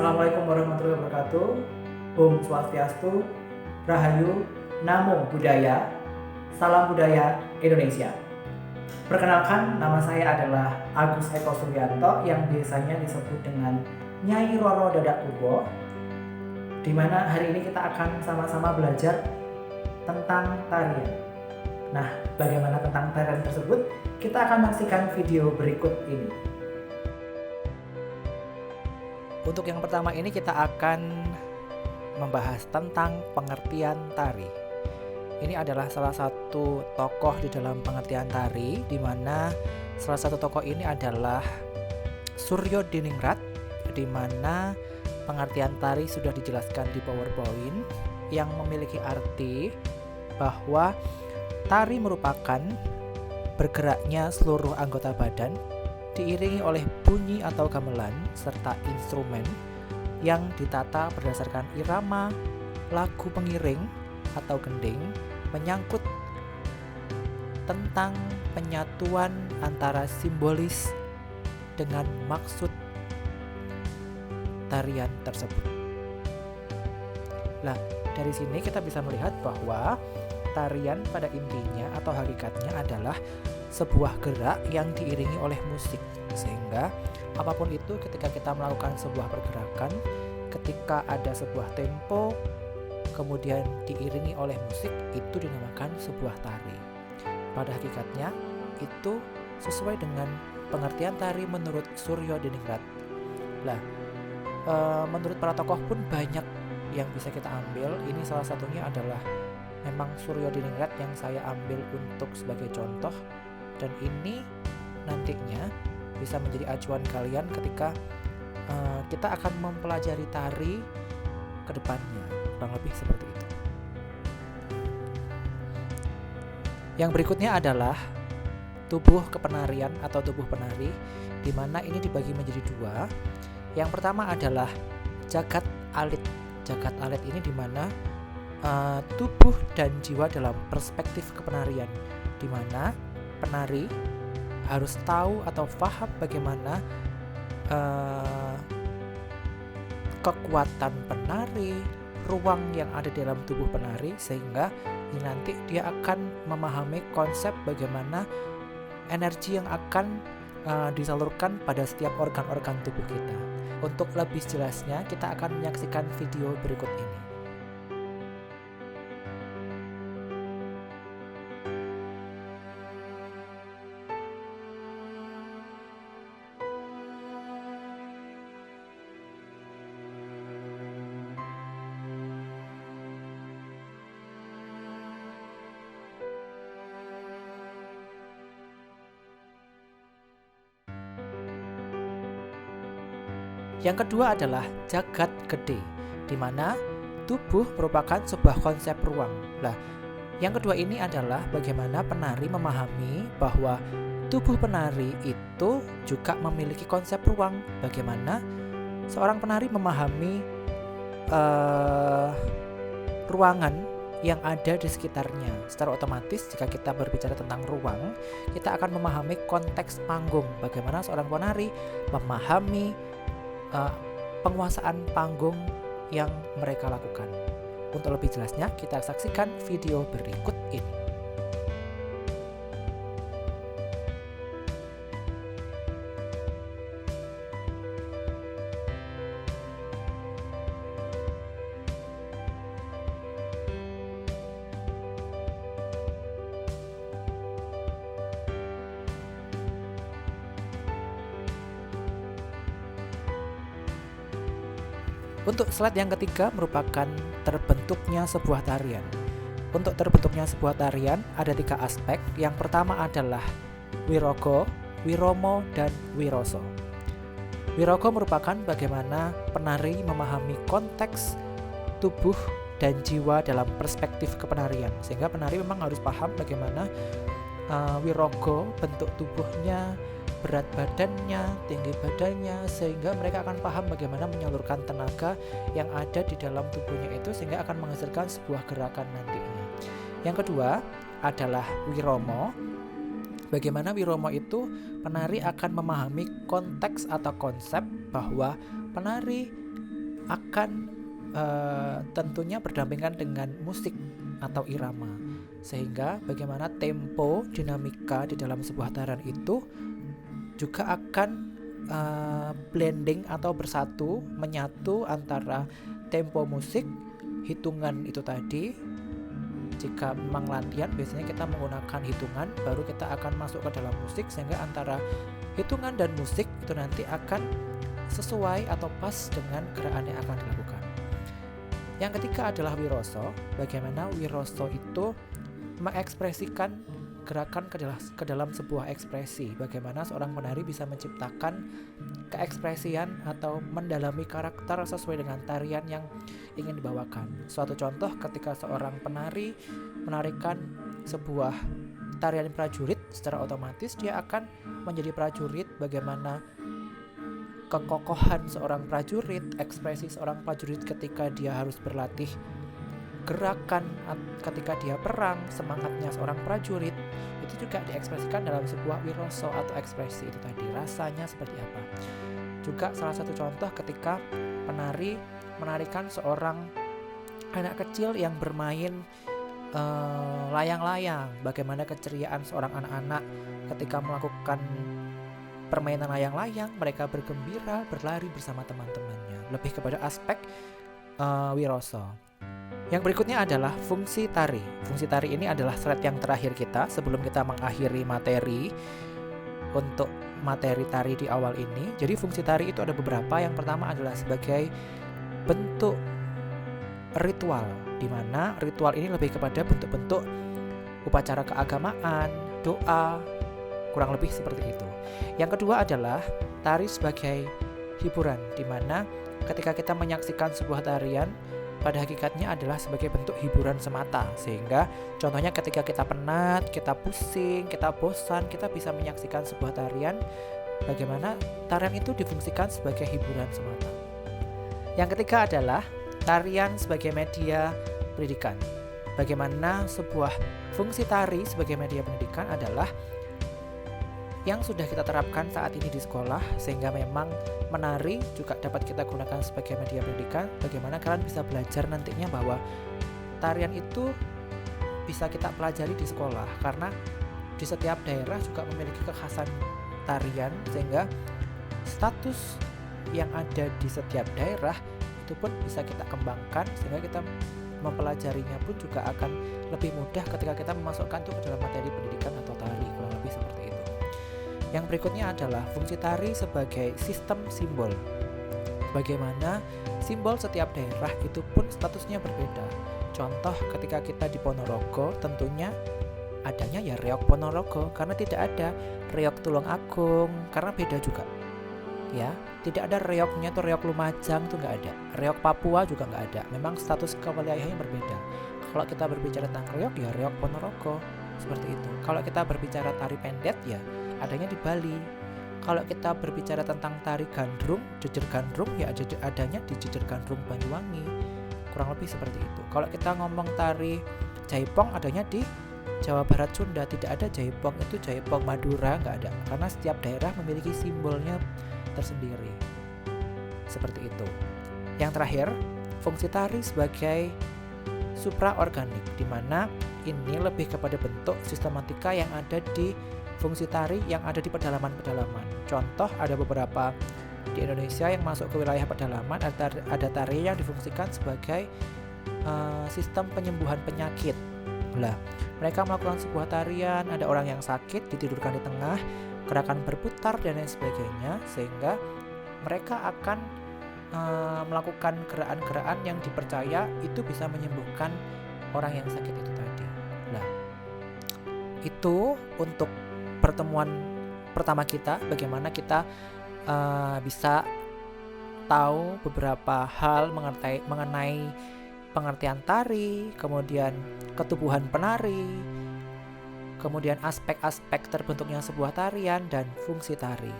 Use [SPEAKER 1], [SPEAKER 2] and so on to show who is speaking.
[SPEAKER 1] Assalamualaikum warahmatullahi wabarakatuh. Om Swastiastu, Rahayu, Namo Buddhaya, Salam Budaya Indonesia. Perkenalkan, nama saya adalah Agus Eko Suryanto yang biasanya disebut dengan Nyai Roro Dadak Purwo, di mana hari ini kita akan sama-sama belajar tentang tarian. Nah, bagaimana tentang tarian tersebut? Kita akan saksikan video berikut ini. Untuk yang pertama ini kita akan membahas tentang pengertian tari. Ini adalah salah satu tokoh di dalam pengertian tari, di mana salah satu tokoh ini adalah Suryo Diningrat, di mana pengertian tari sudah dijelaskan di PowerPoint yang memiliki arti bahwa tari merupakan bergeraknya seluruh anggota badan diiringi oleh bunyi atau gamelan serta instrumen yang ditata berdasarkan irama lagu pengiring atau gending, menyangkut tentang penyatuan antara simbolis dengan maksud tarian tersebut. Nah, dari sini kita bisa melihat bahwa tarian pada intinya atau hakikatnya adalah sebuah gerak yang diiringi oleh musik, sehingga apapun itu ketika kita melakukan sebuah pergerakan, ketika ada sebuah tempo kemudian diiringi oleh musik, itu dinamakan sebuah tari. Pada hakikatnya itu sesuai dengan pengertian tari menurut Suryo Diningrat. Nah, menurut para tokoh pun banyak yang bisa kita ambil. Ini salah satunya adalah memang Suryo Diningrat yang saya ambil untuk sebagai contoh, dan ini nantinya bisa menjadi acuan kalian ketika kita akan mempelajari tari ke depannya, kurang lebih seperti itu. Yang berikutnya adalah tubuh kepenarian atau tubuh penari, di mana ini dibagi menjadi dua. Yang pertama adalah jagat alit. Jagat alit ini di mana tubuh dan jiwa dalam perspektif kepenarian, di mana penari harus tahu atau paham bagaimana kekuatan penari, ruang yang ada dalam tubuh penari, sehingga nanti dia akan memahami konsep bagaimana energi yang akan disalurkan pada setiap organ-organ tubuh kita. Untuk lebih jelasnya, kita akan menyaksikan video berikut ini. Yang kedua adalah jagat gede, di mana tubuh merupakan sebuah konsep ruang. Nah, yang kedua ini adalah bagaimana penari memahami bahwa tubuh penari itu juga memiliki konsep ruang. Bagaimana seorang penari memahami ruangan yang ada di sekitarnya. Secara otomatis jika kita berbicara tentang ruang, kita akan memahami konteks panggung. Bagaimana seorang penari memahami penguasaan panggung yang mereka lakukan. Untuk lebih jelasnya, kita saksikan video berikut ini. Untuk slide yang ketiga merupakan terbentuknya sebuah tarian. Untuk terbentuknya sebuah tarian ada 3 aspek. Yang pertama adalah wirogo, wiromo, dan wiroso. Wirogo merupakan bagaimana penari memahami konteks tubuh dan jiwa dalam perspektif kepenarian, sehingga penari memang harus paham bagaimana wirogo, bentuk tubuhnya, berat badannya, tinggi badannya, sehingga mereka akan paham bagaimana menyalurkan tenaga yang ada di dalam tubuhnya itu, sehingga akan menghasilkan sebuah gerakan nantinya. Yang kedua adalah wiromo. Bagaimana wiromo itu, penari akan memahami konteks atau konsep bahwa penari akan tentunya berdampingan dengan musik atau irama, sehingga bagaimana tempo, dinamika di dalam sebuah tarian itu juga akan blending atau bersatu, menyatu antara tempo musik, hitungan itu tadi. Jika memang latihan, biasanya kita menggunakan hitungan, baru kita akan masuk ke dalam musik, sehingga antara hitungan dan musik itu nanti akan sesuai atau pas dengan gerakan yang akan dilakukan. Yang ketiga adalah wiroso. Bagaimana wiroso itu mengekspresikan gerakan ke dalam sebuah ekspresi. Bagaimana seorang penari bisa menciptakan keekspresian atau mendalami karakter sesuai dengan tarian yang ingin dibawakan. Suatu contoh ketika seorang penari menarikan sebuah tarian prajurit, secara otomatis dia akan menjadi prajurit. Bagaimana kekokohan seorang prajurit, ekspresi seorang prajurit ketika dia harus berlatih gerakan ketika dia perang, semangatnya seorang prajurit itu juga diekspresikan dalam sebuah wiroso atau ekspresi itu tadi. Rasanya seperti apa? Juga salah satu contoh ketika penari menarikan seorang anak kecil yang bermain layang-layang. Bagaimana keceriaan seorang anak-anak ketika melakukan permainan layang-layang, mereka bergembira, berlari bersama teman-temannya. Lebih kepada aspek wiroso. Yang berikutnya adalah fungsi tari. Fungsi tari ini adalah slide yang terakhir kita sebelum kita mengakhiri materi untuk materi tari di awal ini. Jadi fungsi tari itu ada beberapa. Yang pertama adalah sebagai bentuk ritual, di mana ritual ini lebih kepada bentuk-bentuk upacara keagamaan, doa, kurang lebih seperti itu. Yang kedua adalah tari sebagai hiburan, di mana ketika kita menyaksikan sebuah tarian, pada hakikatnya adalah sebagai bentuk hiburan semata. Sehingga contohnya ketika kita penat, kita pusing, kita bosan, kita bisa menyaksikan sebuah tarian. Bagaimana tarian itu difungsikan sebagai hiburan semata. Yang ketiga adalah tarian sebagai media pendidikan. Bagaimana sebuah fungsi tari sebagai media pendidikan adalah yang sudah kita terapkan saat ini di sekolah, sehingga memang menari juga dapat kita gunakan sebagai media pendidikan. Bagaimana kalian bisa belajar nantinya bahwa tarian itu bisa kita pelajari di sekolah, karena di setiap daerah juga memiliki kekhasan tarian, sehingga status yang ada di setiap daerah itu pun bisa kita kembangkan, sehingga kita mempelajarinya pun juga akan lebih mudah ketika kita memasukkan itu ke dalam materi pendidikan atau tari, kurang lebih seperti itu. Yang berikutnya adalah fungsi tari sebagai sistem simbol. Bagaimana simbol setiap daerah itu pun statusnya berbeda. Contoh ketika kita di Ponorogo, tentunya adanya ya reok Ponorogo, karena tidak ada reok Tulungagung, karena beda juga. Ya, tidak ada reoknya tuh reok Lumajang tuh nggak ada. Reok Papua juga nggak ada. Memang status kewilayahannya berbeda. Kalau kita berbicara tentang reok ya reok Ponorogo, seperti itu. Kalau kita berbicara tari pendet ya adanya di Bali. Kalau kita berbicara tentang tari gandrung, jejer gandrung ya adanya di jejer gandrung Banyuwangi. Kurang lebih seperti itu. Kalau kita ngomong tari jaipong adanya di Jawa Barat Sunda, tidak ada jaipong itu jaipong Madura, nggak ada. Karena setiap daerah memiliki simbolnya tersendiri. Seperti itu. Yang terakhir, fungsi tari sebagai supraorganik, di mana ini lebih kepada bentuk sistematika yang ada di fungsi tari yang ada di pedalaman-pedalaman. Contoh ada beberapa di Indonesia yang masuk ke wilayah pedalaman, ada tari yang difungsikan sebagai sistem penyembuhan penyakit. Nah, mereka melakukan sebuah tarian, ada orang yang sakit ditidurkan di tengah, gerakan berputar dan lain sebagainya, sehingga mereka akan melakukan gerakan-gerakan yang dipercaya itu bisa menyembuhkan orang yang sakit itu tadi. Nah, itu untuk pertemuan pertama kita, bagaimana kita bisa tahu beberapa hal mengenai pengertian tari, kemudian ketubuhan penari, kemudian aspek-aspek terbentuknya sebuah tarian dan fungsi tari.